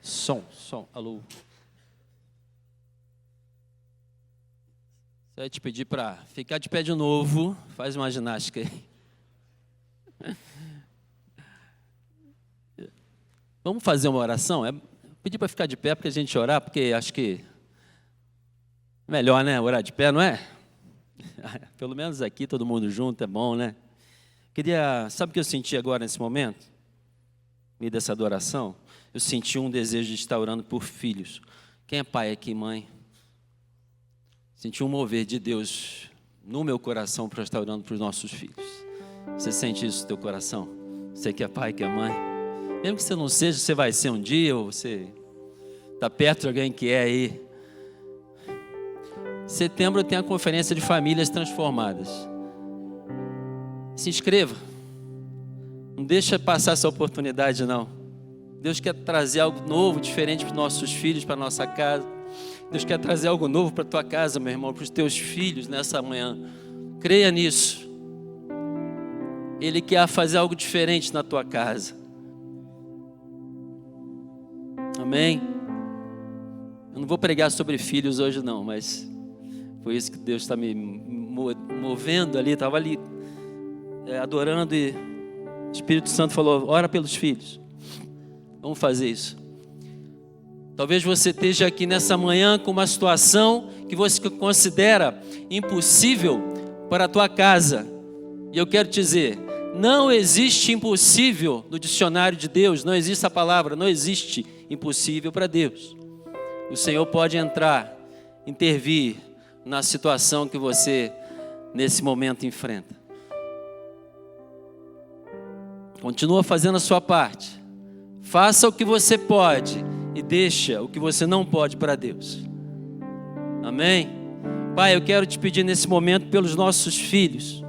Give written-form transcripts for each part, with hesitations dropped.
Som, alô. Só ia te pedir para ficar de pé de novo, faz uma ginástica aí. Vamos fazer uma oração? Pedir para ficar de pé porque a gente orar, porque acho que é melhor, né, orar de pé, não é? Pelo menos aqui, todo mundo junto, é bom, né? Sabe o que eu senti agora nesse momento? No meio dessa adoração? Eu senti um desejo de estar orando por filhos. Quem é pai aqui, mãe? Senti um mover de Deus no meu coração para estar orando para os nossos filhos. Você sente isso no teu coração? Você que é pai, que é mãe? Mesmo que você não seja, você vai ser um dia, ou você está perto de alguém que é aí. Em setembro tem a conferência de famílias transformadas. Se inscreva. Não deixa passar essa oportunidade, não. Deus quer trazer algo novo, diferente para os nossos filhos, para a nossa casa. Deus quer trazer algo novo para a tua casa, meu irmão, para os teus filhos nessa manhã. Creia nisso. Ele quer fazer algo diferente na tua casa. Amém? Eu não vou pregar sobre filhos hoje não, mas foi isso que Deus está me movendo ali. Estava ali adorando e o Espírito Santo falou, ora pelos filhos. Vamos fazer isso. Talvez você esteja aqui nessa manhã com uma situação que você considera impossível para a tua casa. E eu quero te dizer, não existe impossível no dicionário de Deus, não existe a palavra, não existe impossível para Deus. O Senhor pode entrar, intervir na situação que você nesse momento enfrenta. Continua fazendo a sua parte. Faça o que você pode e deixa o que você não pode para Deus. Amém? Pai, eu quero te pedir nesse momento pelos nossos filhos.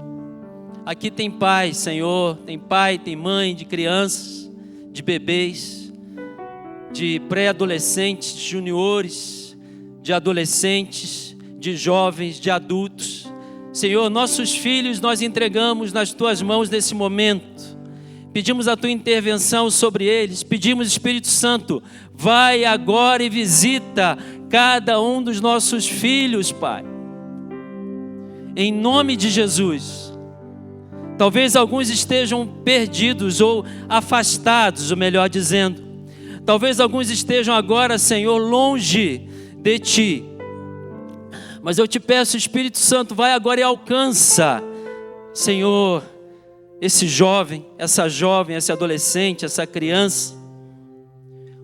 Aqui tem pai, Senhor, tem pai, tem mãe de crianças, de bebês, de pré-adolescentes, de juniores, de adolescentes, de jovens, de adultos. Senhor, nossos filhos nós entregamos nas tuas mãos nesse momento. Pedimos a tua intervenção sobre eles, pedimos, Espírito Santo, vai agora e visita cada um dos nossos filhos, Pai. Em nome de Jesus. Talvez alguns estejam perdidos ou afastados, ou melhor dizendo. Talvez alguns estejam agora, Senhor, longe de Ti. Mas eu te peço, Espírito Santo, vai agora e alcança, Senhor, esse jovem, esse adolescente, essa criança.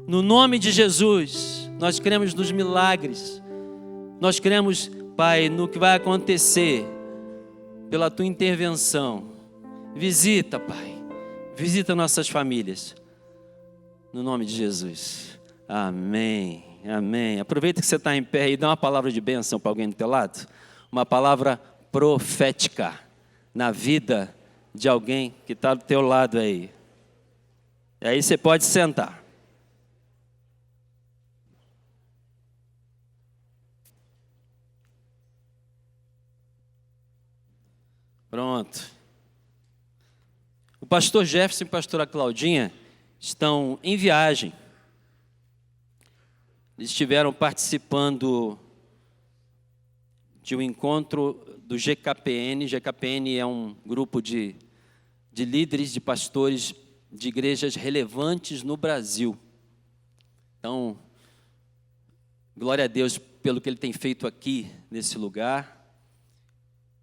No nome de Jesus, nós cremos nos milagres. Nós cremos, Pai, no que vai acontecer pela Tua intervenção. Visita, Pai. Visita nossas famílias. No nome de Jesus. Amém. Amém. Aproveita que você está em pé e dá uma palavra de bênção para alguém do teu lado. Uma palavra profética na vida de alguém que está do teu lado aí. E aí você pode sentar. Pronto. O pastor Jefferson e a pastora Claudinha estão em viagem. Eles estiveram participando de um encontro do GKPN. GKPN é um grupo de líderes, de pastores de igrejas relevantes no Brasil. Então, glória a Deus pelo que Ele tem feito aqui nesse lugar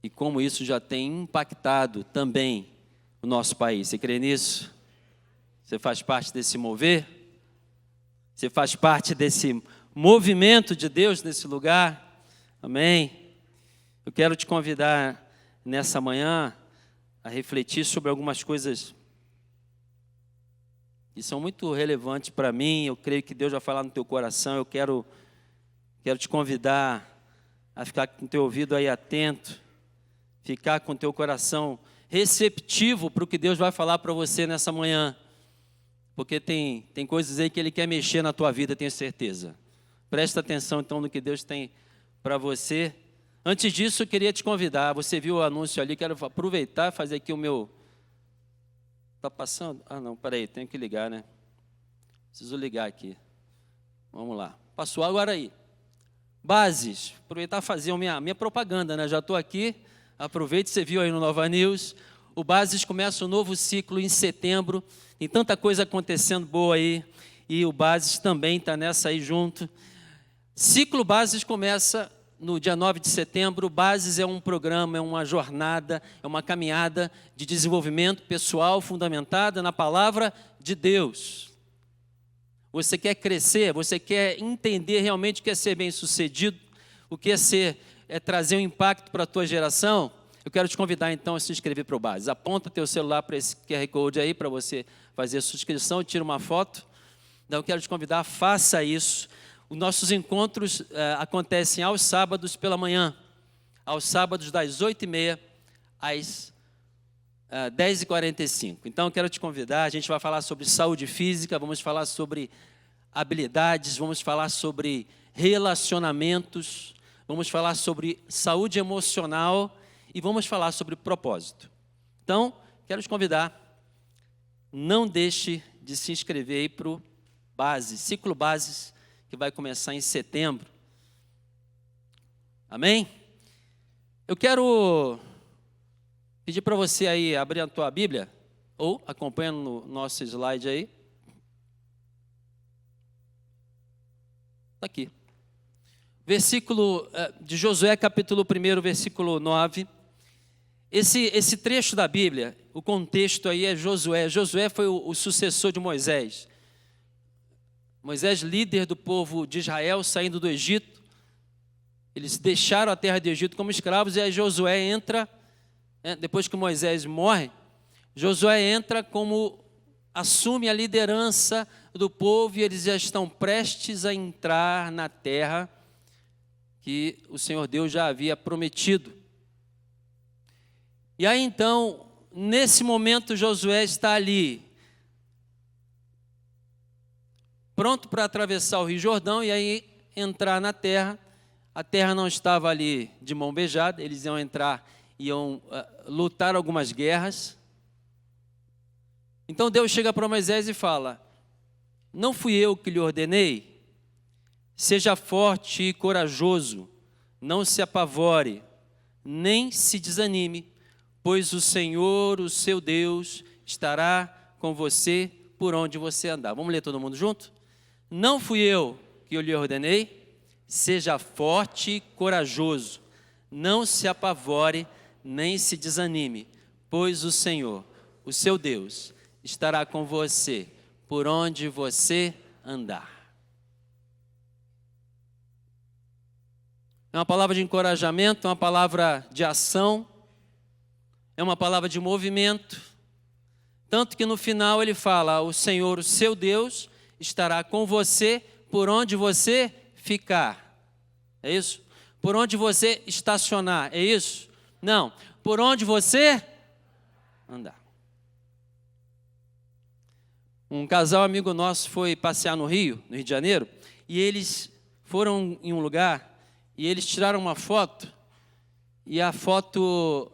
e como isso já tem impactado também o nosso país. Você crê nisso? Você faz parte desse mover? Você faz parte desse movimento de Deus nesse lugar? Amém? Eu quero te convidar nessa manhã a refletir sobre algumas coisas que são muito relevantes para mim. Eu creio que Deus vai falar no teu coração. Eu quero te convidar a ficar com o teu ouvido aí atento, ficar com o teu coração receptivo para o que Deus vai falar para você nessa manhã. Porque tem coisas aí que Ele quer mexer na tua vida, tenho certeza. Presta atenção então no que Deus tem para você. Antes disso, eu queria te convidar. Você viu o anúncio ali, quero aproveitar e fazer aqui o meu... Está passando? Ah, não, peraí, tenho que ligar, né? Preciso ligar aqui. Vamos lá. Passou agora aí. Bases. Aproveitar e fazer a minha propaganda, né? Já estou aqui. Aproveite, você viu aí no Nova News. O Bases começa um novo ciclo em setembro. Tem tanta coisa acontecendo boa aí. E o Bases também está nessa aí junto. Ciclo Bases começa no dia 9 de setembro. Bases é um programa, é uma jornada, é uma caminhada de desenvolvimento pessoal fundamentada na palavra de Deus. Você quer crescer, você quer entender realmente o que é ser bem-sucedido, o que é trazer um impacto para a tua geração. Eu quero te convidar então a se inscrever para o Bases. Aponta teu celular para esse QR Code aí para você fazer a sua inscrição, tira uma foto. Então eu quero te convidar, faça isso. Os nossos encontros acontecem aos sábados pela manhã, aos sábados das 8h30 às 10h45. Então, eu quero te convidar, a gente vai falar sobre saúde física, vamos falar sobre habilidades, vamos falar sobre relacionamentos, vamos falar sobre saúde emocional e vamos falar sobre propósito. Então, quero te convidar, não deixe de se inscrever aí para o Bases, Ciclo Bases, que vai começar em setembro. Amém? Eu quero pedir para você aí abrir a tua Bíblia, ou acompanhando no nosso slide aí. Está aqui. Versículo de Josué, capítulo 1, versículo 9. Esse trecho da Bíblia, o contexto aí é Josué. Josué foi o sucessor de Moisés. Moisés, líder do povo de Israel, saindo do Egito. Eles deixaram a terra do Egito como escravos, e aí Josué entra, depois que Moisés morre, Josué entra assume a liderança do povo, e eles já estão prestes a entrar na terra que o Senhor Deus já havia prometido. E aí então, nesse momento, Josué está ali, pronto para atravessar o Rio Jordão e aí entrar na terra. A terra não estava ali de mão beijada, eles iam entrar, iam lutar algumas guerras. Então Deus chega para Moisés e fala: não fui eu que lhe ordenei? Seja forte e corajoso, não se apavore, nem se desanime, pois o Senhor, o seu Deus, estará com você por onde você andar. Vamos ler todo mundo junto? Não fui eu que eu lhe ordenei? Seja forte e corajoso, não se apavore, nem se desanime, pois o Senhor, o seu Deus, estará com você por onde você andar. É uma palavra de encorajamento, é uma palavra de ação, é uma palavra de movimento. Tanto que no final ele fala: o Senhor, o seu Deus, estará com você por onde você ficar. É isso? Por onde você estacionar. É isso? Não. Por onde você andar. Um casal amigo nosso foi passear no Rio de Janeiro, e eles foram em um lugar e eles tiraram uma foto, e a foto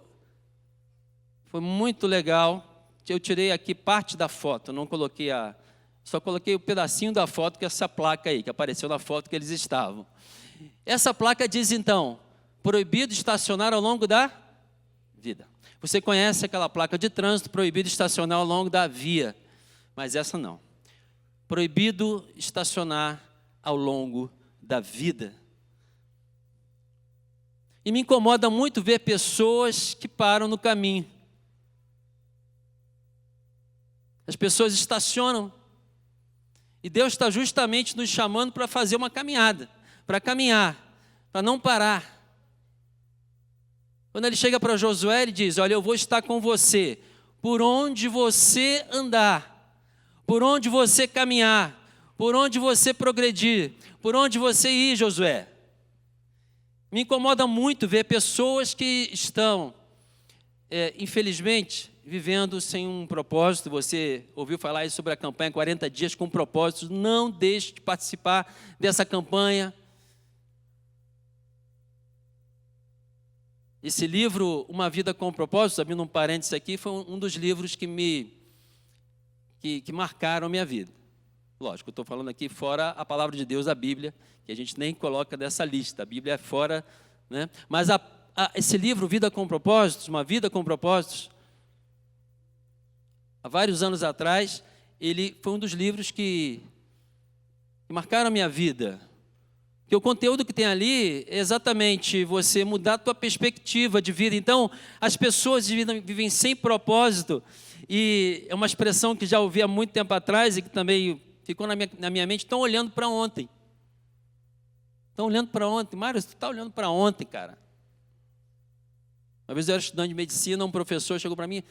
foi muito legal. Eu tirei aqui parte da foto, não coloquei só coloquei o pedacinho da foto, que é essa placa aí, que apareceu na foto que eles estavam. Essa placa diz então: proibido estacionar ao longo da vida. Você conhece aquela placa de trânsito: proibido estacionar ao longo da via. Mas essa não. Proibido estacionar ao longo da vida. E me incomoda muito ver pessoas que param no caminho. As pessoas estacionam. E Deus está justamente nos chamando para fazer uma caminhada, para caminhar, para não parar. Quando ele chega para Josué, ele diz: olha, eu vou estar com você por onde você andar, por onde você caminhar, por onde você progredir, por onde você ir, Josué. Me incomoda muito ver pessoas que estão, infelizmente, vivendo sem um propósito. Você ouviu falar aí sobre a campanha 40 dias com propósito. Não deixe de participar dessa campanha. Esse livro, Uma Vida com Propósito, abrindo um parênteses aqui, foi um dos livros que marcaram a minha vida. Lógico, eu estou falando aqui fora a palavra de Deus, a Bíblia, que a gente nem coloca dessa lista. A Bíblia é fora, né? Mas esse livro, Vida com Propósitos, Uma Vida com Propósitos, há vários anos atrás, ele foi um dos livros que marcaram a minha vida. Porque o conteúdo que tem ali é exatamente você mudar a tua perspectiva de vida. Então, as pessoas vivem sem propósito, e é uma expressão que já ouvi há muito tempo atrás e que também ficou na minha mente, estão olhando para ontem. Estão olhando para ontem. Mário, você está olhando para ontem, cara. Uma vez eu era estudante de medicina, um professor chegou para mim,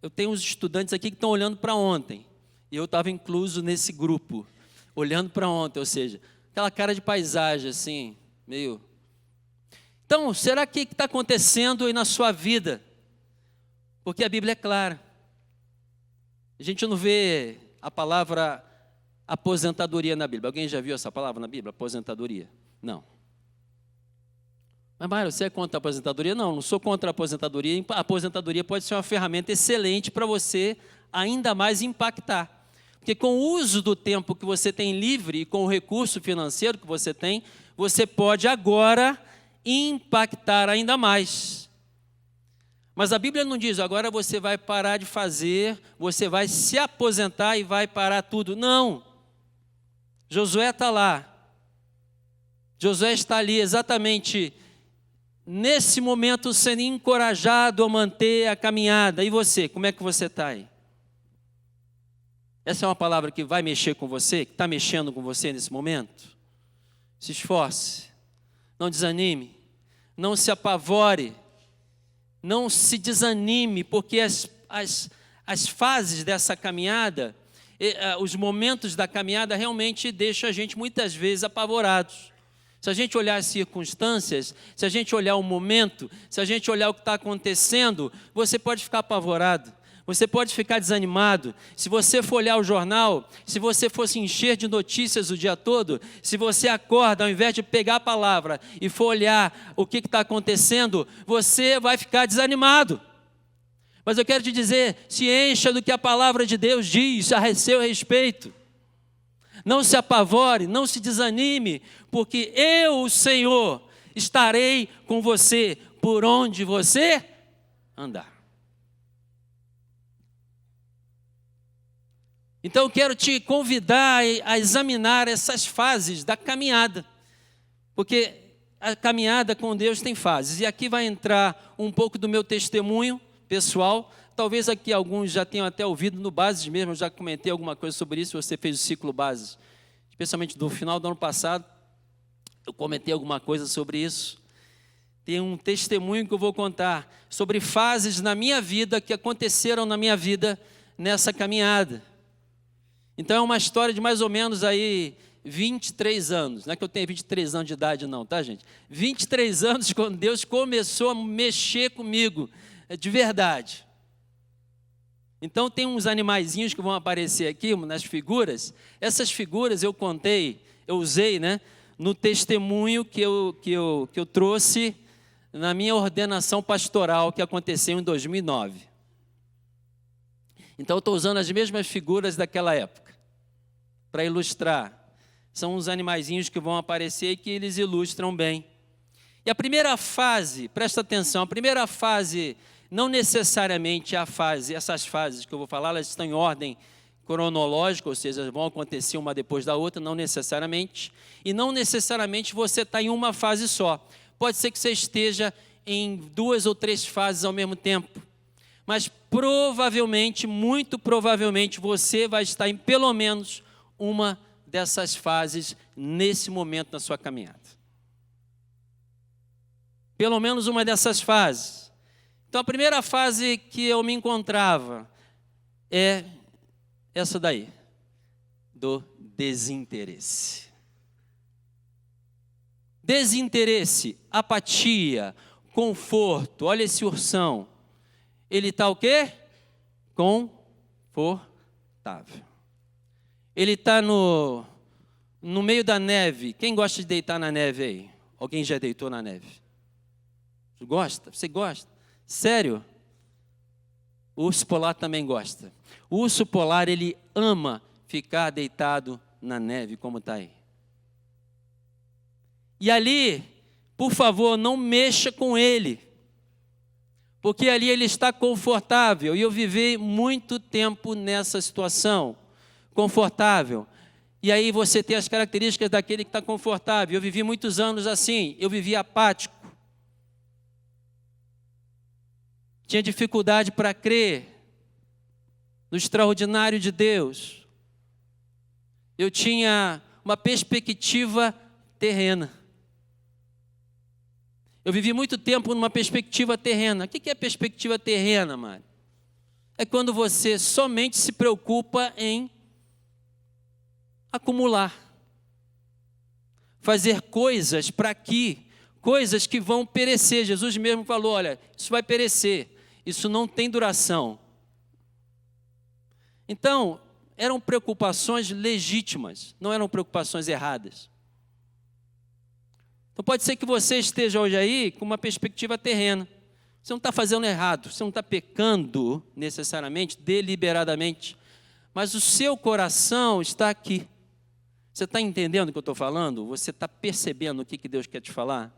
eu tenho uns estudantes aqui que estão olhando para ontem. E eu estava incluso nesse grupo, olhando para ontem, ou seja, aquela cara de paisagem assim, meio... Então, será que está acontecendo aí na sua vida? Porque a Bíblia é clara. A gente não vê a palavra aposentadoria na Bíblia. Alguém já viu essa palavra na Bíblia? Aposentadoria? Não. Mas, Mário, você é contra a aposentadoria? Não sou contra a aposentadoria. A aposentadoria pode ser uma ferramenta excelente para você ainda mais impactar. Porque com o uso do tempo que você tem livre e com o recurso financeiro que você tem, você pode agora impactar ainda mais. Mas a Bíblia não diz, agora você vai parar de fazer, você vai se aposentar e vai parar tudo. Não. Josué está lá. Josué está ali exatamente nesse momento sendo encorajado a manter a caminhada. E você, como é que você está aí? Essa é uma palavra que vai mexer com você, que está mexendo com você nesse momento? Se esforce, não desanime, não se apavore, não se desanime, porque as fases dessa caminhada, os momentos da caminhada realmente deixam a gente muitas vezes apavorados. Se a gente olhar as circunstâncias, se a gente olhar o momento, se a gente olhar o que está acontecendo, você pode ficar apavorado, você pode ficar desanimado. Se você for olhar o jornal, se você for se encher de notícias o dia todo, se você acorda, ao invés de pegar a palavra e for olhar o que está acontecendo, você vai ficar desanimado. Mas eu quero te dizer, se encha do que a palavra de Deus diz a seu respeito. Não se apavore, não se desanime, porque eu, o Senhor, estarei com você por onde você andar. Então eu quero te convidar a examinar essas fases da caminhada, porque a caminhada com Deus tem fases, e aqui vai entrar um pouco do meu testemunho pessoal. Talvez aqui alguns já tenham até ouvido no Bases mesmo, eu já comentei alguma coisa sobre isso. Você fez o ciclo Bases, especialmente do final do ano passado, eu comentei alguma coisa sobre isso. Tem um testemunho que eu vou contar sobre fases na minha vida, que aconteceram na minha vida nessa caminhada. Então é uma história de mais ou menos aí 23 anos, não é que eu tenha 23 anos de idade não, tá gente? 23 anos quando Deus começou a mexer comigo, de verdade. Então tem uns animaizinhos que vão aparecer aqui nas figuras. Essas figuras eu usei, né, no testemunho que eu trouxe na minha ordenação pastoral que aconteceu em 2009. Então eu estou usando as mesmas figuras daquela época para ilustrar. São uns animaizinhos que vão aparecer e que eles ilustram bem. E a primeira fase, presta atenção, a primeira fase, não necessariamente essas fases que eu vou falar, elas estão em ordem cronológica, ou seja, vão acontecer uma depois da outra, não necessariamente. E não necessariamente você está em uma fase só. Pode ser que você esteja em 2 ou 3 fases ao mesmo tempo. Mas provavelmente, muito provavelmente, você vai estar em pelo menos uma dessas fases nesse momento na sua caminhada. Pelo menos uma dessas fases. Então, a primeira fase que eu me encontrava é essa daí, do desinteresse. Desinteresse, apatia, conforto. Olha esse ursão. Ele está o quê? Confortável. Ele está no meio da neve. Quem gosta de deitar na neve aí? Alguém já deitou na neve? Gosta? Você gosta? Sério? O urso polar também gosta. O urso polar, ele ama ficar deitado na neve como está aí. E ali, por favor, não mexa com ele, porque ali ele está confortável. E eu vivi muito tempo nessa situação, confortável. E aí você tem as características daquele que está confortável. Eu vivi muitos anos assim, eu vivi apático. Tinha dificuldade para crer no extraordinário de Deus. Eu tinha uma perspectiva terrena. Eu vivi muito tempo numa perspectiva terrena. O que é perspectiva terrena, Mário? É quando você somente se preocupa em acumular. Fazer coisas para aqui, coisas que vão perecer. Jesus mesmo falou, olha, isso vai perecer, isso não tem duração. Então, eram preocupações legítimas, não eram preocupações erradas. Então pode ser que você esteja hoje aí com uma perspectiva terrena. Você não está fazendo errado, você não está pecando necessariamente, deliberadamente, mas o seu coração está aqui. Você está entendendo o que eu estou falando? Você está percebendo o que Deus quer te falar?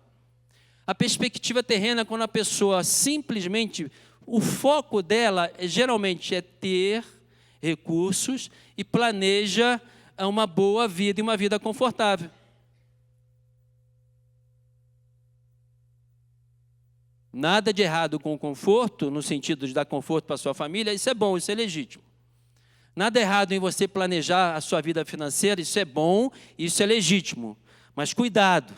A perspectiva terrena é quando a pessoa simplesmente, o foco dela geralmente é ter recursos e planeja uma boa vida e uma vida confortável. Nada de errado com o conforto, no sentido de dar conforto para a sua família, isso é bom, isso é legítimo. Nada errado em você planejar a sua vida financeira, isso é bom, isso é legítimo. Mas cuidado.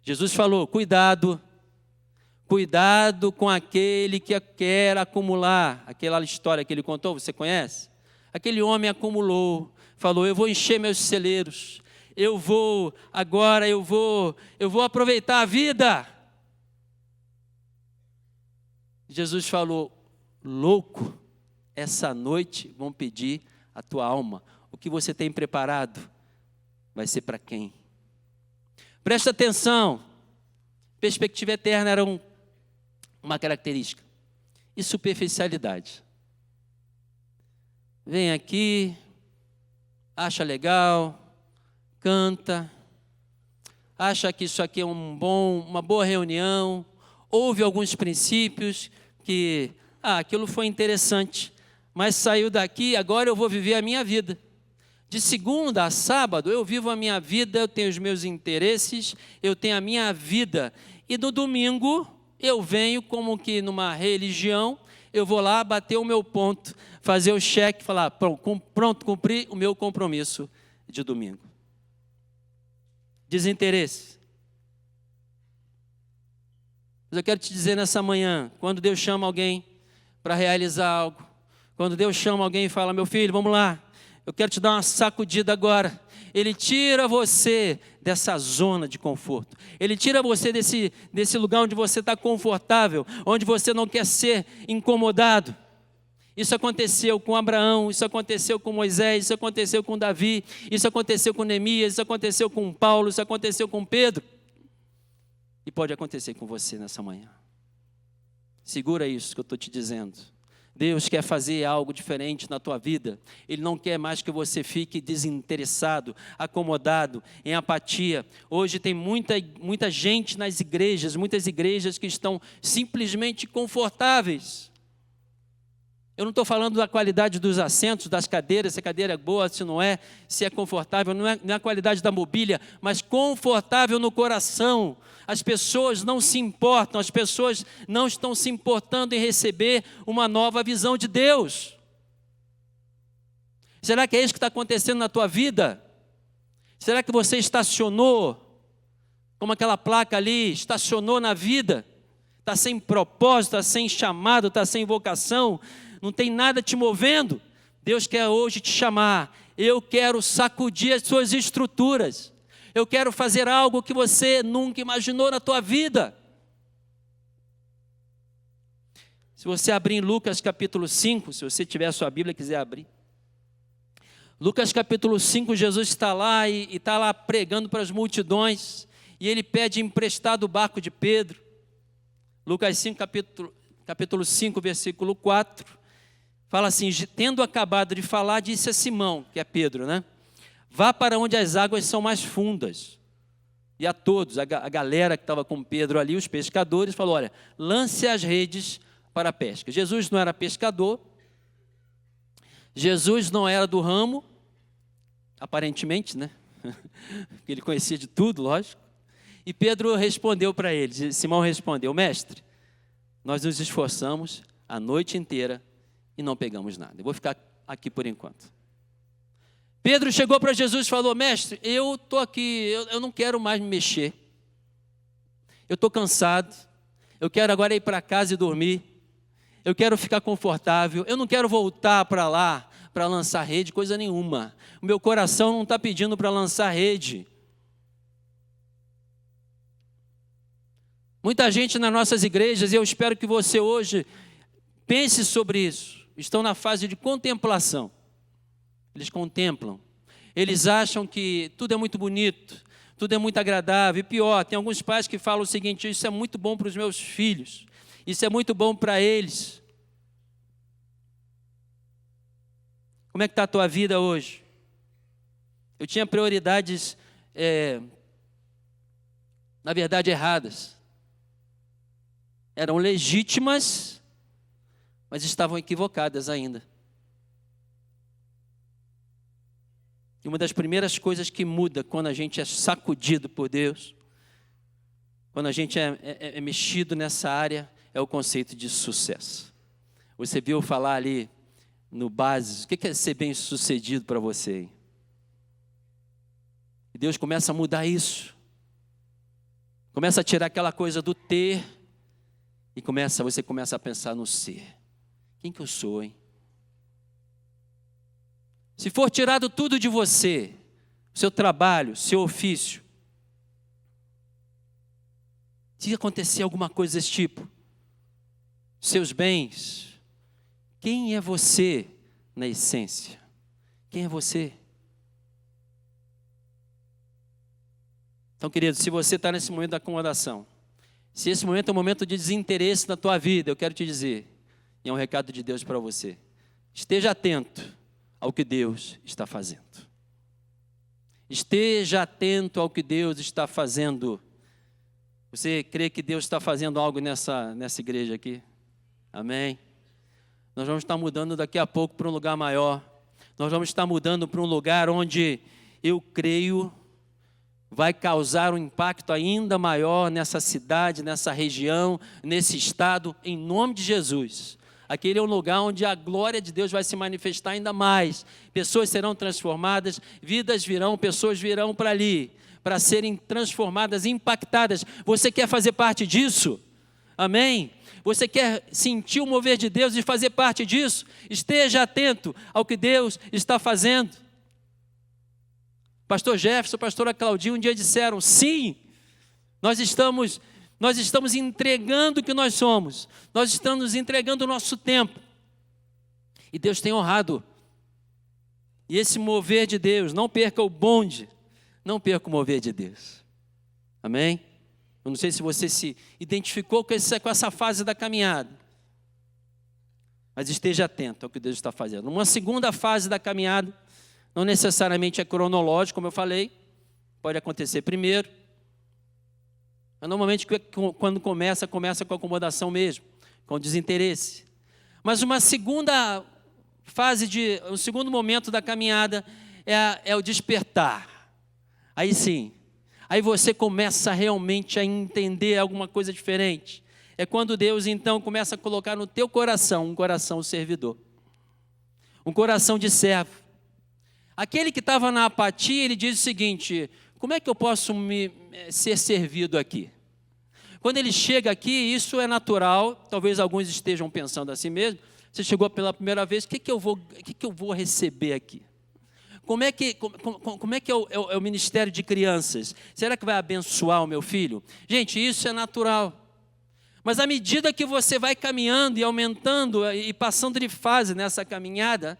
Jesus falou, cuidado com aquele que quer acumular. Aquela história que ele contou, você conhece? Aquele homem acumulou, falou, eu vou encher meus celeiros, eu vou aproveitar a vida. Jesus falou, louco, essa noite vão pedir a tua alma. O que você tem preparado vai ser para quem? Presta atenção. Perspectiva eterna era uma característica. E superficialidade. Vem aqui, acha legal, canta, acha que isso aqui é uma boa reunião, ouve alguns princípios que, aquilo foi interessante, mas saiu daqui, agora eu vou viver a minha vida. De segunda a sábado eu vivo a minha vida, eu tenho os meus interesses, eu tenho a minha vida. E no domingo eu venho como que numa religião, eu vou lá bater o meu ponto, fazer o cheque, falar, pronto, cumpri o meu compromisso de domingo. Desinteresse. Mas eu quero te dizer nessa manhã, quando Deus chama alguém para realizar algo, quando Deus chama alguém e fala, meu filho, vamos lá, eu quero te dar uma sacudida agora. Ele tira você dessa zona de conforto. Ele tira você desse lugar onde você está confortável, onde você não quer ser incomodado. Isso aconteceu com Abraão, isso aconteceu com Moisés, isso aconteceu com Davi, isso aconteceu com Neemias, isso aconteceu com Paulo, isso aconteceu com Pedro. E pode acontecer com você nessa manhã. Segura isso que eu estou te dizendo. Deus quer fazer algo diferente na tua vida. Ele não quer mais que você fique desinteressado, acomodado, em apatia. Hoje tem muita gente nas igrejas, muitas igrejas que estão simplesmente confortáveis. Eu não estou falando da qualidade dos assentos, das cadeiras, se a cadeira é boa, se não é, se é confortável, não é a qualidade da mobília, mas confortável no coração. As pessoas não se importam, as pessoas não estão se importando em receber uma nova visão de Deus. Será que é isso que está acontecendo na tua vida? Será que você estacionou, como aquela placa ali, estacionou na vida? Está sem propósito, está sem chamado, está sem vocação, não tem nada te movendo? Deus quer hoje te chamar. Eu quero sacudir as suas estruturas. Eu quero fazer algo que você nunca imaginou na tua vida. Se você abrir em Lucas capítulo 5, se você tiver a sua Bíblia e quiser abrir. Lucas capítulo 5, Jesus está lá e está lá pregando para as multidões. E ele pede emprestado o barco de Pedro. Lucas 5, capítulo 5, versículo 4. fala assim: tendo acabado de falar, disse a Simão, que é Pedro, né? Vá para onde as águas são mais fundas. E a todos, a galera que estava com Pedro ali, os pescadores, falou: olha, lance as redes para a pesca. Jesus não era pescador, Jesus não era do ramo, aparentemente, né? Porque ele conhecia de tudo, lógico. E Pedro respondeu para ele, Simão respondeu: mestre, nós nos esforçamos a noite inteira e não pegamos nada. Eu vou ficar aqui por enquanto. Pedro chegou para Jesus e falou: mestre, eu estou aqui, eu não quero mais me mexer. Eu estou cansado, eu quero agora ir para casa e dormir. Eu quero ficar confortável, eu não quero voltar para lá para lançar rede, coisa nenhuma. O meu coração não está pedindo para lançar rede. Muita gente nas nossas igrejas, e eu espero que você hoje pense sobre isso, estão na fase de contemplação. Eles contemplam. Eles acham que tudo é muito bonito, tudo é muito agradável. E pior, tem alguns pais que falam o seguinte: isso é muito bom para os meus filhos, isso é muito bom para eles. Como é que está a tua vida hoje? Eu tinha prioridades, na verdade, erradas. Eram legítimas, mas estavam equivocadas ainda. E uma das primeiras coisas que muda quando a gente é sacudido por Deus, quando a gente é mexido nessa área, é o conceito de sucesso. Você viu falar ali no básico, o que é ser bem sucedido para você? E Deus começa a mudar isso. Começa a tirar aquela coisa do ter e você começa a pensar no ser. Quem que eu sou, hein? Se for tirado tudo de você, seu trabalho, seu ofício, se acontecer alguma coisa desse tipo, seus bens, quem é você na essência? Quem é você? Então, querido, se você está nesse momento da acomodação, se esse momento é um momento de desinteresse na tua vida, eu quero te dizer, e é um recado de Deus para você: esteja atento ao que Deus está fazendo. Esteja atento ao que Deus está fazendo. Você crê que Deus está fazendo algo nessa igreja aqui? Amém? Nós vamos estar mudando daqui a pouco para um lugar maior. Nós vamos estar mudando para um lugar onde eu creio vai causar um impacto ainda maior nessa cidade, nessa região, nesse estado, em nome de Jesus. Aquele é um lugar onde a glória de Deus vai se manifestar ainda mais. Pessoas serão transformadas, vidas virão, pessoas virão para ali, para serem transformadas, impactadas. Você quer fazer parte disso? Amém? Você quer sentir o mover de Deus e fazer parte disso? Esteja atento ao que Deus está fazendo. Pastor Jefferson, pastora Claudinha, um dia disseram: sim, nós estamos entregando o que nós somos, nós estamos entregando o nosso tempo, e Deus tem honrado, e esse mover de Deus, não perca o bonde, não perca o mover de Deus, amém? Eu não sei se você se identificou com essa fase da caminhada, mas esteja atento ao que Deus está fazendo. Uma segunda fase da caminhada, não necessariamente é cronológico, como eu falei, pode acontecer primeiro, mas normalmente quando começa com acomodação mesmo, com desinteresse. Mas uma segunda fase, o segundo momento da caminhada é o despertar. Aí sim, aí você começa realmente a entender alguma coisa diferente. É quando Deus então começa a colocar no teu coração um coração servidor, um coração de servo. Aquele que estava na apatia, ele diz o seguinte: como é que eu posso ser servido aqui? Quando ele chega aqui, isso é natural, talvez alguns estejam pensando assim mesmo. Você chegou pela primeira vez, o que eu vou receber aqui? Como é que é o ministério de crianças? Será que vai abençoar o meu filho? Gente, isso é natural. Mas à medida que você vai caminhando e aumentando e passando de fase nessa caminhada,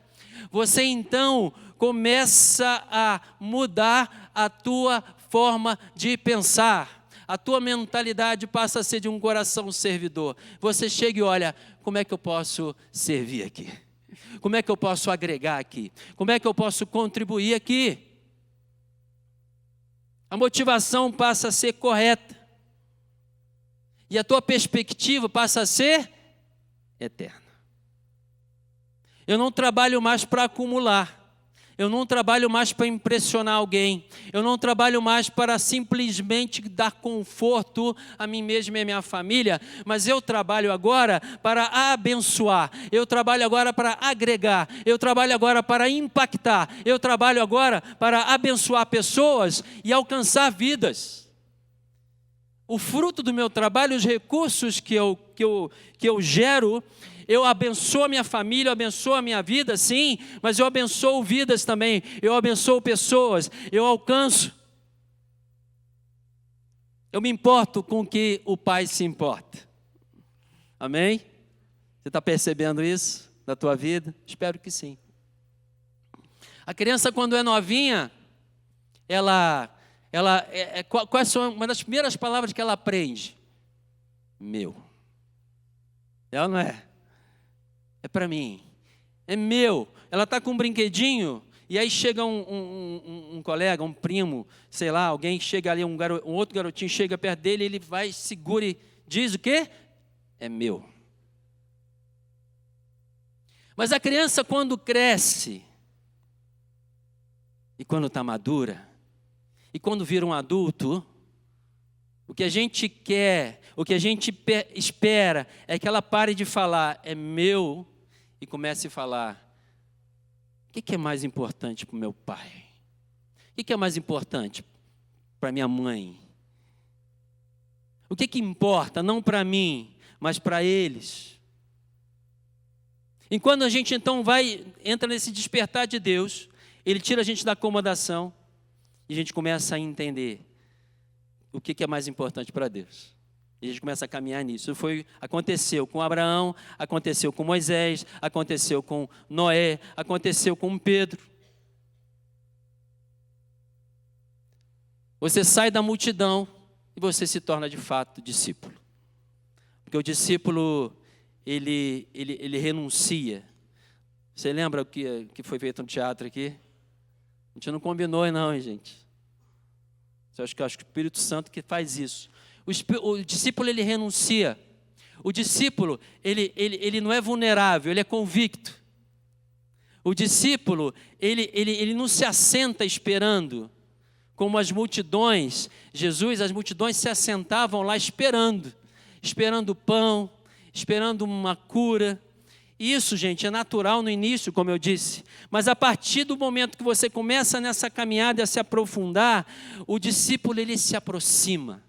você então começa a mudar a tua forma de pensar. A tua mentalidade passa a ser de um coração servidor. Você chega e olha: como é que eu posso servir aqui? Como é que eu posso agregar aqui? Como é que eu posso contribuir aqui? A motivação passa a ser correta. E a tua perspectiva passa a ser eterna. Eu não trabalho mais para acumular. Eu não trabalho mais para impressionar alguém. Eu não trabalho mais para simplesmente dar conforto a mim mesmo e a minha família. Mas eu trabalho agora para abençoar. Eu trabalho agora para agregar. Eu trabalho agora para impactar. Eu trabalho agora para abençoar pessoas e alcançar vidas. O fruto do meu trabalho, os recursos que eu gero, eu abençoo a minha família, eu abençoo a minha vida, sim, mas eu abençoo vidas também, eu abençoo pessoas, eu alcanço. Eu me importo com o que o Pai se importa. Amém? Você está percebendo isso na tua vida? Espero que sim. A criança, quando é novinha, quais são uma das primeiras palavras que ela aprende? Meu. Ela não é? É para mim. É meu. Ela está com um brinquedinho e aí chega um colega, um primo, sei lá, alguém chega ali, um outro garotinho chega perto dele, ele vai, segura e diz o quê? É meu. Mas a criança, quando cresce e quando está madura, e quando vira um adulto, o que a gente quer, o que a gente espera é que ela pare de falar, é meu, e comece a falar, o que é mais importante para o meu pai? O que é mais importante para minha mãe? O que importa, não para mim, mas para eles? E quando a gente então entra nesse despertar de Deus, Ele tira a gente da acomodação, e a gente começa a entender o que é mais importante para Deus. E a gente começa a caminhar nisso. Aconteceu com Abraão, aconteceu com Moisés, aconteceu com Noé, aconteceu com Pedro. Você sai da multidão e você se torna de fato discípulo. Porque o discípulo, ele renuncia. Você lembra o que foi feito no teatro aqui? A gente não combinou não, hein, gente. Eu acho que o Espírito Santo que faz isso. O discípulo, ele renuncia. O discípulo, ele não é vulnerável, ele é convicto. O discípulo, ele não se assenta esperando. Como as multidões, as multidões se assentavam lá esperando pão, esperando uma cura. Isso, gente, é natural no início, como eu disse, mas a partir do momento que você começa nessa caminhada a se aprofundar, o discípulo, ele se aproxima.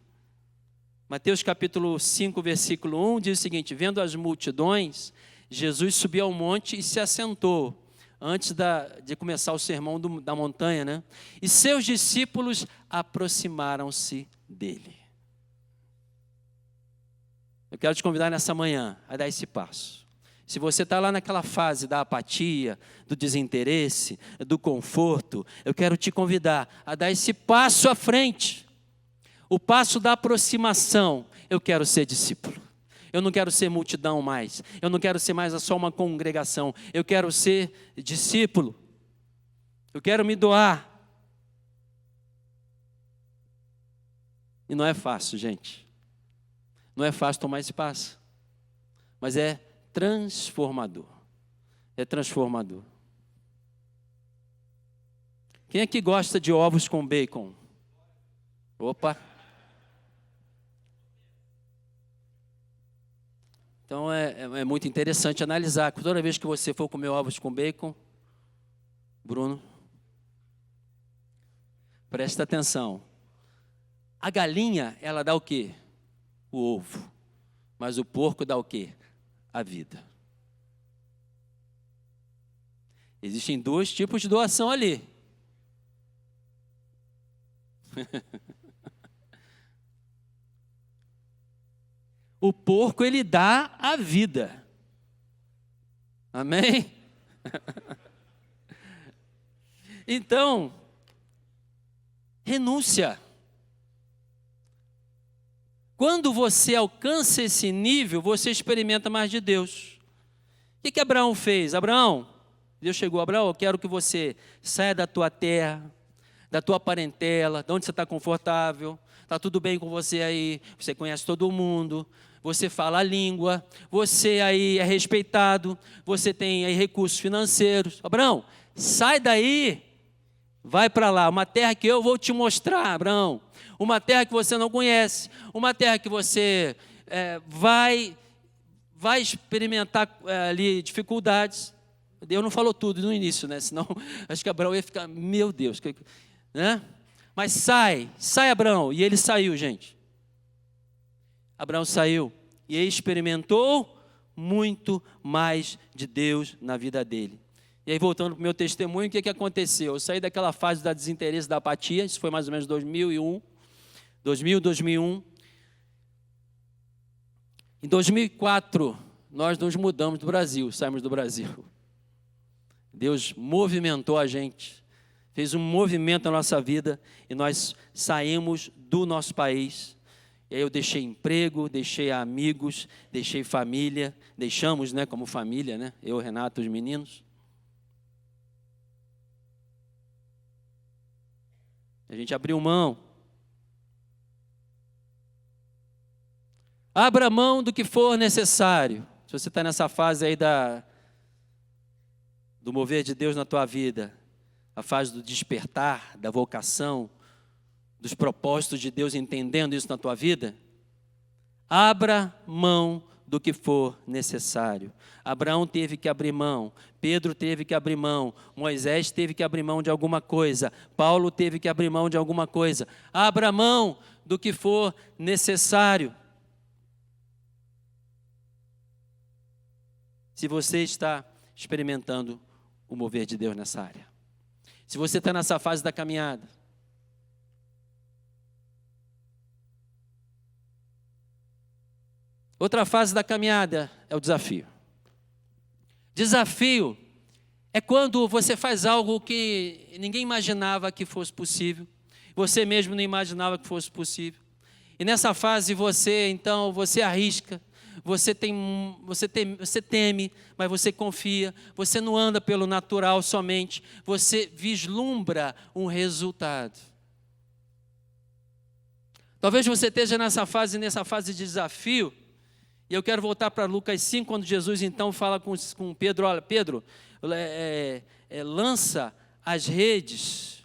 Mateus capítulo 5, versículo 1 diz o seguinte: vendo as multidões, Jesus subiu ao monte e se assentou, antes de começar o sermão da montanha, né? E seus discípulos aproximaram-se dele. Eu quero te convidar nessa manhã a dar esse passo. Se você está lá naquela fase da apatia, do desinteresse, do conforto, eu quero te convidar a dar esse passo à frente. O passo da aproximação. Eu quero ser discípulo. Eu não quero ser multidão mais. Eu não quero ser mais só uma congregação. Eu quero ser discípulo. Eu quero me doar. E não é fácil, gente. Não é fácil tomar esse passo. Mas é transformador. É transformador. Quem é que gosta de ovos com bacon? Opa! Então é muito interessante analisar. Toda vez que você for comer ovos com bacon, Bruno, presta atenção. A galinha, ela dá o quê? O ovo. Mas o porco dá o quê? A vida. Existem dois tipos de doação ali. O porco, ele dá a vida. Amém? Então, renúncia. Quando você alcança esse nível, você experimenta mais de Deus. O que Abraão fez? Abraão, Deus chegou, Abraão, eu quero que você saia da tua terra, da tua parentela, de onde você está confortável, está tudo bem com você aí, você conhece todo mundo, você fala a língua, você aí é respeitado, você tem aí recursos financeiros. Abraão, sai daí, vai para lá, uma terra que eu vou te mostrar, Abraão, uma terra que você não conhece, uma terra que você vai experimentar ali dificuldades. Deus não falou tudo no início, né? Senão acho que Abraão ia ficar, meu Deus, né? Mas sai Abraão. E ele saiu, gente. Abraão saiu e experimentou muito mais de Deus na vida dele. E aí, voltando para o meu testemunho, o que aconteceu? Eu saí daquela fase da desinteresse, da apatia, isso foi mais ou menos 2001. Em 2004, nós nos mudamos do Brasil, saímos do Brasil. Deus movimentou a gente, fez um movimento na nossa vida e nós saímos do nosso país. E aí eu deixei emprego, deixei amigos, deixei família, deixamos, né, como família, né, eu, Renato, os meninos. A gente abriu mão. Abra mão do que for necessário. Se você está nessa fase aí do mover de Deus na tua vida, a fase do despertar, da vocação, dos propósitos de Deus, entendendo isso na tua vida, abra mão do que for necessário. Abraão teve que abrir mão, Pedro teve que abrir mão, Moisés teve que abrir mão de alguma coisa, Paulo teve que abrir mão de alguma coisa. Abra mão do que for necessário. Se você está experimentando o mover de Deus nessa área, se você está nessa fase da caminhada, outra fase da caminhada é o desafio. Desafio é quando você faz algo que ninguém imaginava que fosse possível, você mesmo não imaginava que fosse possível. E nessa fase você arrisca, você teme, mas você confia, você não anda pelo natural somente, você vislumbra um resultado. Talvez você esteja nessa fase de desafio, e eu quero voltar para Lucas 5, quando Jesus então fala com Pedro, olha, Pedro, lança as redes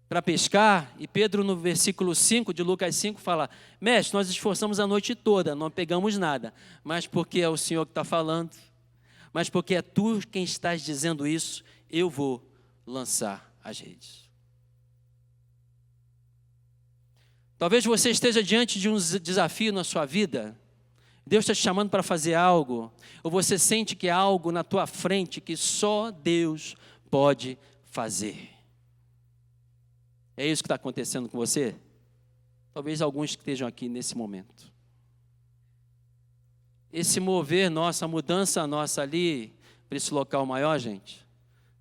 para pescar, e Pedro no versículo 5 de Lucas 5 fala, mestre, nós esforçamos a noite toda, não pegamos nada, mas porque é o Senhor que está falando, mas porque é tu quem estás dizendo isso, eu vou lançar as redes. Talvez você esteja diante de um desafio na sua vida, Deus está te chamando para fazer algo, ou você sente que há algo na tua frente que só Deus pode fazer. É isso que está acontecendo com você? Talvez alguns que estejam aqui nesse momento. Esse mover nosso, a mudança nossa ali, para esse local maior, gente,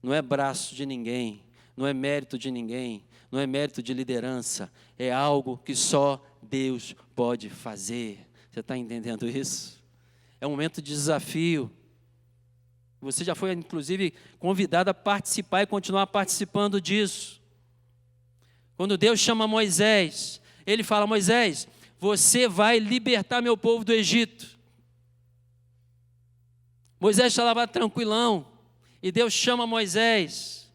não é braço de ninguém, não é mérito de ninguém, não é mérito de liderança, é algo que só Deus pode fazer. Você está entendendo isso? É um momento de desafio. Você já foi, inclusive, convidado a participar e continuar participando disso. Quando Deus chama Moisés, Ele fala, Moisés, você vai libertar meu povo do Egito. Moisés estava lá tranquilão, e Deus chama Moisés.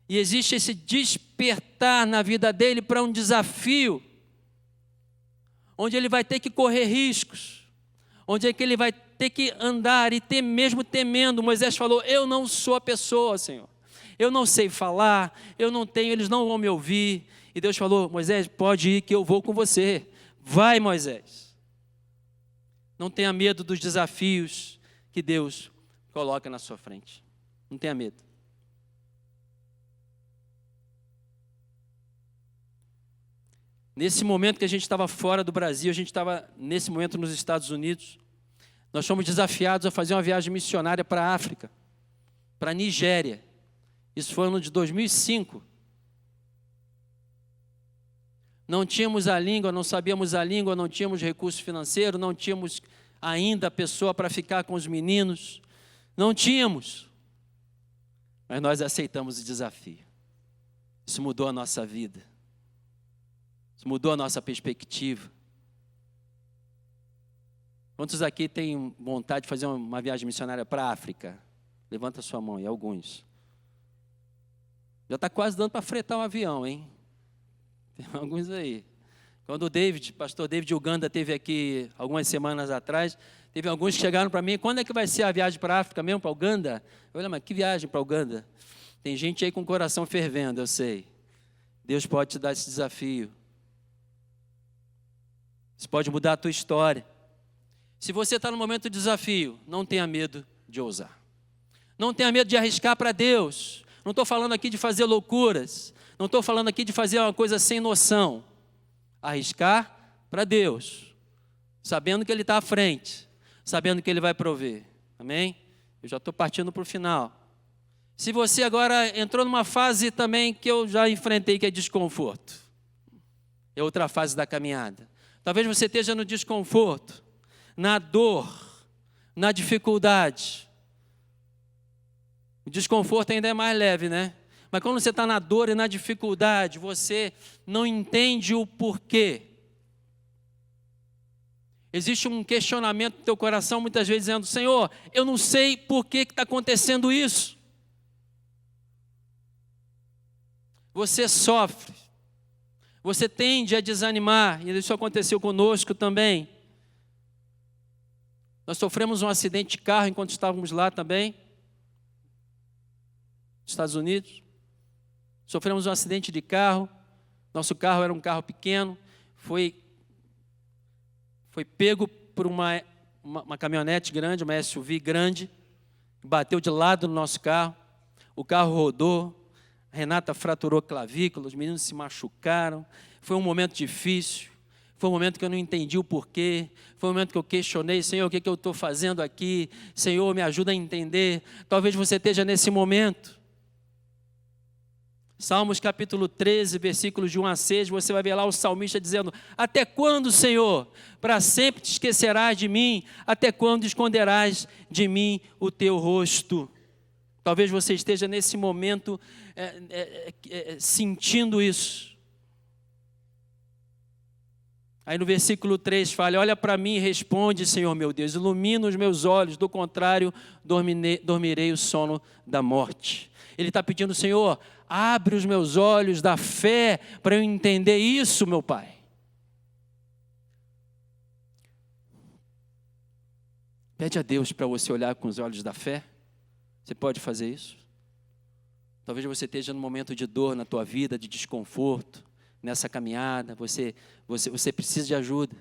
E existe esse despertar na vida dele para um desafio, onde ele vai ter que correr riscos, onde é que ele vai ter que andar e mesmo temendo. Moisés falou, eu não sou a pessoa, Senhor. Eu não sei falar, eles não vão me ouvir. E Deus falou, Moisés, pode ir que eu vou com você. Vai, Moisés. Não tenha medo dos desafios que Deus coloca na sua frente. Não tenha medo. Nesse momento que a gente estava fora do Brasil, a gente estava nesse momento nos Estados Unidos, nós fomos desafiados a fazer uma viagem missionária para a África, para a Nigéria. Isso foi no ano de 2005. Não tínhamos a língua, não sabíamos a língua, não tínhamos recurso financeiro, não tínhamos ainda pessoa para ficar com os meninos. Não tínhamos. Mas nós aceitamos o desafio. Isso mudou a nossa vida. Isso mudou a nossa perspectiva. Quantos aqui têm vontade de fazer uma viagem missionária para a África? Levanta a sua mão aí, alguns. Já está quase dando para fretar um avião, hein? Tem alguns aí. Quando o pastor David Uganda esteve aqui algumas semanas atrás, teve alguns que chegaram para mim: quando é que vai ser a viagem para a África mesmo, para Uganda? Eu falei: mas que viagem para Uganda? Tem gente aí com o coração fervendo, eu sei. Deus pode te dar esse desafio. Isso pode mudar a tua história. Se você está no momento de desafio, não tenha medo de ousar. Não tenha medo de arriscar para Deus. Não estou falando aqui de fazer loucuras. Não estou falando aqui de fazer uma coisa sem noção. Arriscar para Deus, sabendo que Ele está à frente, sabendo que Ele vai prover. Amém? Eu já estou partindo para o final. Se você agora entrou numa fase também que eu já enfrentei, que é desconforto. É outra fase da caminhada. Talvez você esteja no desconforto, na dor, na dificuldade. O desconforto ainda é mais leve, né? Mas quando você está na dor e na dificuldade, você não entende o porquê. Existe um questionamento no teu coração, muitas vezes, dizendo: Senhor, eu não sei por que está acontecendo isso. Você sofre. Você tende a desanimar, e isso aconteceu conosco também. Nós sofremos um acidente de carro enquanto estávamos lá também, nos Estados Unidos. Sofremos um acidente de carro. Nosso carro era um carro pequeno, foi pego por uma caminhonete grande, uma SUV grande, bateu de lado no nosso carro. O carro rodou. A Renata fraturou a clavícula, os meninos se machucaram. Foi um momento difícil. Foi um momento que eu não entendi o porquê. Foi um momento que eu questionei: Senhor, o que eu estou fazendo aqui? Senhor, me ajuda a entender. Talvez você esteja nesse momento. Salmos capítulo 13, versículos de 1 a 6, você vai ver lá o salmista dizendo: até quando, Senhor, para sempre te esquecerás de mim? Até quando esconderás de mim o teu rosto? Talvez você esteja nesse momento sentindo isso. Aí no versículo 3 fala: olha para mim e responde, Senhor meu Deus, ilumina os meus olhos, do contrário, dormirei o sono da morte. Ele está pedindo: Senhor, abre os meus olhos da fé para eu entender isso, meu Pai. Pede a Deus para você olhar com os olhos da fé. Você pode fazer isso? Talvez você esteja num momento de dor na tua vida, de desconforto, nessa caminhada. Você precisa de ajuda.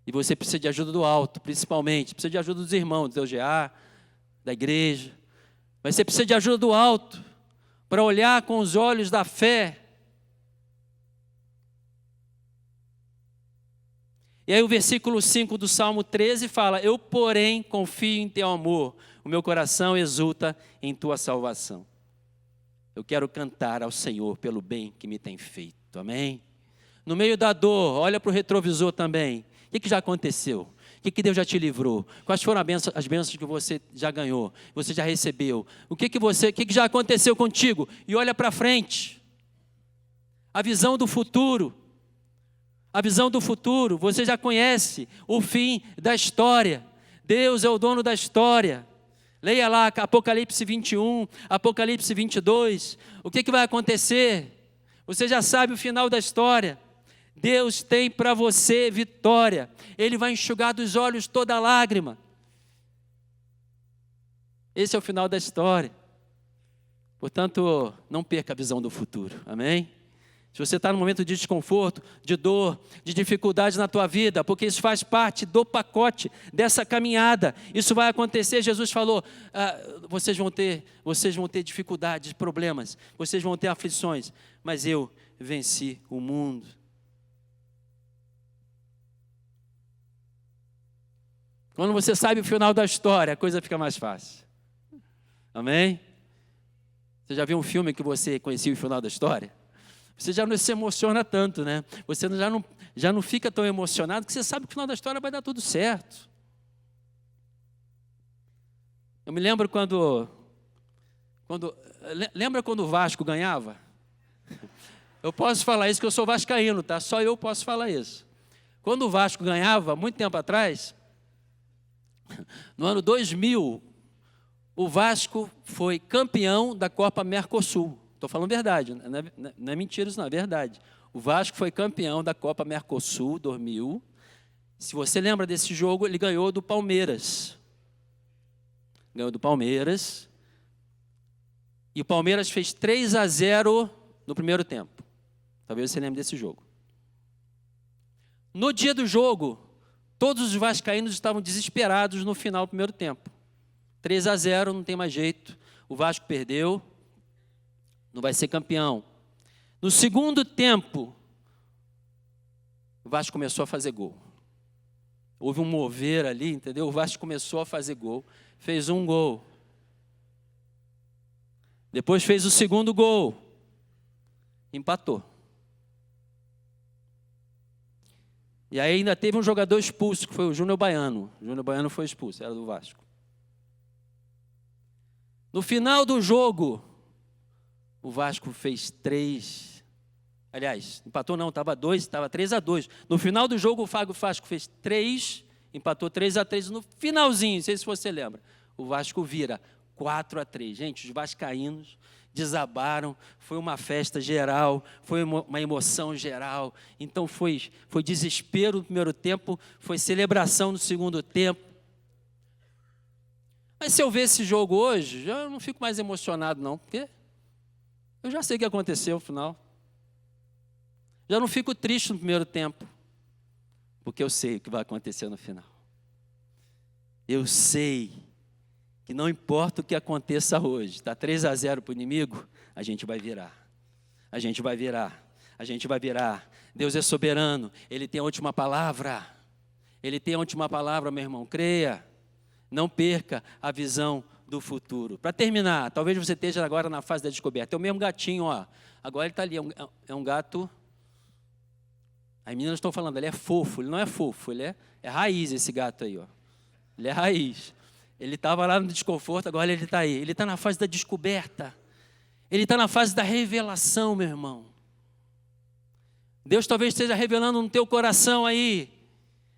E você precisa de ajuda do alto, principalmente. Precisa de ajuda dos irmãos, do EUGA, da igreja. Mas você precisa de ajuda do alto, para olhar com os olhos da fé. E aí o versículo 5 do Salmo 13 fala: eu, porém, confio em teu amor, o meu coração exulta em tua salvação. Eu quero cantar ao Senhor pelo bem que me tem feito, amém? No meio da dor, olha para o retrovisor também. O que já aconteceu? O que Deus já te livrou? Quais foram as bênçãos que você já ganhou? Você já recebeu? O que já aconteceu contigo? E olha para frente. A visão do futuro. A visão do futuro. Você já conhece o fim da história. Deus é o dono da história. Leia lá Apocalipse 21, Apocalipse 22. O que vai acontecer? Você já sabe o final da história. Deus tem para você vitória. Ele vai enxugar dos olhos toda lágrima. Esse é o final da história. Portanto, não perca a visão do futuro. Amém? Se você está num momento de desconforto, de dor, de dificuldade na tua vida, porque isso faz parte do pacote dessa caminhada. Isso vai acontecer. Jesus falou: vocês vão ter dificuldades, problemas, vocês vão ter aflições, mas eu venci o mundo. Quando você sabe o final da história, a coisa fica mais fácil. Amém? Você já viu um filme que você conhecia o final da história? Você já não se emociona tanto, né? Você já não fica tão emocionado, que você sabe que no final da história vai dar tudo certo. Eu me lembro lembra quando o Vasco ganhava? Eu posso falar isso que eu sou vascaíno, tá? Só eu posso falar isso. Quando o Vasco ganhava, muito tempo atrás, no ano 2000, o Vasco foi campeão da Copa Mercosul. Estou falando verdade, não é mentira isso não, é verdade. O Vasco foi campeão da Copa Mercosul 2000. Se você lembra desse jogo, ele ganhou do Palmeiras. Ganhou do Palmeiras. E o Palmeiras fez 3-0 no primeiro tempo. Talvez você lembre desse jogo. No dia do jogo, todos os vascaínos estavam desesperados no final do primeiro tempo. 3-0, não tem mais jeito. O Vasco perdeu, não vai ser campeão. No segundo tempo, o Vasco começou a fazer gol. Houve um mover ali, entendeu? O Vasco começou a fazer gol, fez um gol. Depois fez o segundo gol, empatou. E aí ainda teve um jogador expulso, que foi o Júnior Baiano. O Júnior Baiano foi expulso, era do Vasco. No final do jogo, o Vasco fez 3. Aliás, empatou não, estava 3-2. No final do jogo, o Vasco fez 3, empatou 3-3. No finalzinho, não sei se você lembra, o Vasco vira 4-3. Gente, os vascaínos desabaram, foi uma festa geral, foi uma emoção geral. Então foi desespero no primeiro tempo, foi celebração no segundo tempo. Mas se eu ver esse jogo hoje, já não fico mais emocionado não, porque eu já sei o que aconteceu no final. Já não fico triste no primeiro tempo, porque eu sei o que vai acontecer no final. Eu sei que não importa o que aconteça hoje, está 3-0 para o inimigo, a gente vai virar. A gente vai virar. A gente vai virar. Deus é soberano, Ele tem a última palavra. Ele tem a última palavra, meu irmão, creia. Não perca a visão do futuro. Para terminar, talvez você esteja agora na fase da descoberta. É o mesmo gatinho, ó. Agora ele está ali, é um gato. As meninas estão falando, ele é fofo. Ele não é fofo, ele é raiz esse gato aí, ó. Ele é raiz. Ele estava lá no desconforto, agora ele está aí. Ele está na fase da descoberta. Ele está na fase da revelação, meu irmão. Deus talvez esteja revelando no teu coração aí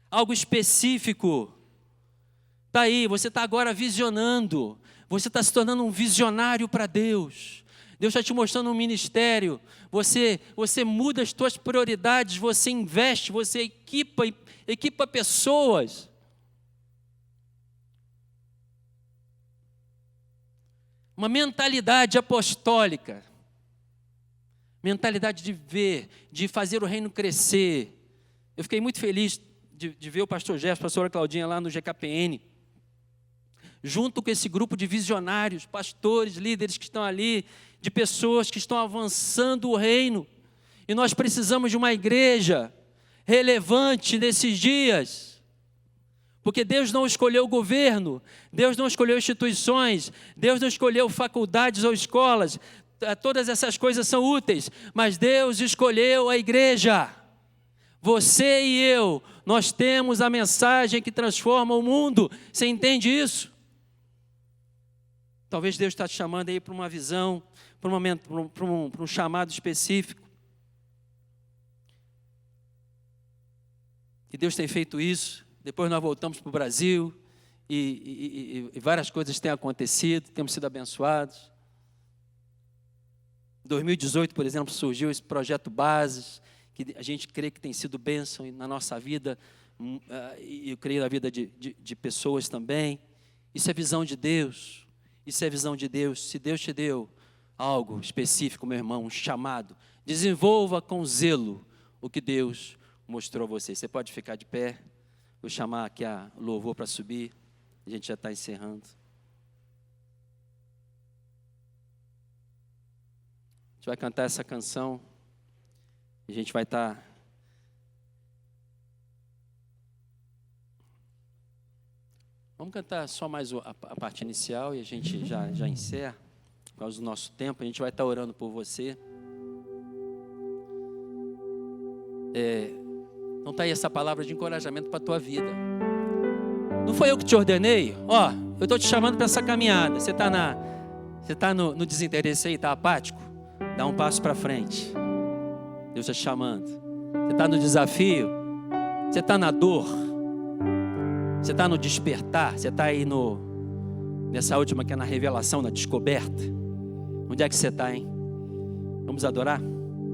algo específico. Está aí, você está agora visionando, você está se tornando um visionário para Deus. Deus está te mostrando um ministério, você muda as tuas prioridades, você investe, você equipa pessoas. Uma mentalidade apostólica, mentalidade de ver, de fazer o reino crescer. Eu fiquei muito feliz de ver o pastor Jefferson, a pastora Claudinha lá no GKPN, junto com esse grupo de visionários, pastores, líderes que estão ali, de pessoas que estão avançando o reino. E nós precisamos de uma igreja relevante nesses dias. Porque Deus não escolheu o governo, Deus não escolheu instituições, Deus não escolheu faculdades ou escolas. Todas essas coisas são úteis, mas Deus escolheu a igreja. Você e eu, nós temos a mensagem que transforma o mundo. Você entende isso? Talvez Deus está te chamando aí para uma visão, para um chamado específico. E Deus tem feito isso. Depois nós voltamos para o Brasil e várias coisas têm acontecido, temos sido abençoados. Em 2018, por exemplo, surgiu esse projeto Bases, que a gente crê que tem sido bênção na nossa vida, e eu creio na vida de pessoas também. Isso é visão de Deus. Isso é visão de Deus. Se Deus te deu algo específico, meu irmão, um chamado, desenvolva com zelo o que Deus mostrou a você. Você pode ficar de pé. Vou chamar aqui a louvor para subir. A gente já está encerrando. A gente vai cantar essa canção. A gente vai estar... Vamos cantar só mais a parte inicial e a gente já encerra. Por causa do nosso tempo, a gente vai estar orando por você. Então está aí essa palavra de encorajamento para a tua vida. Não foi eu que te ordenei? Eu estou te chamando para essa caminhada. Você está no desinteresse aí, está apático? Dá um passo para frente. Deus está te chamando. Você está no desafio? Você está na dor? Você está no despertar? Você está aí nessa última que é na revelação, na descoberta? Onde é que você está, hein? Vamos adorar?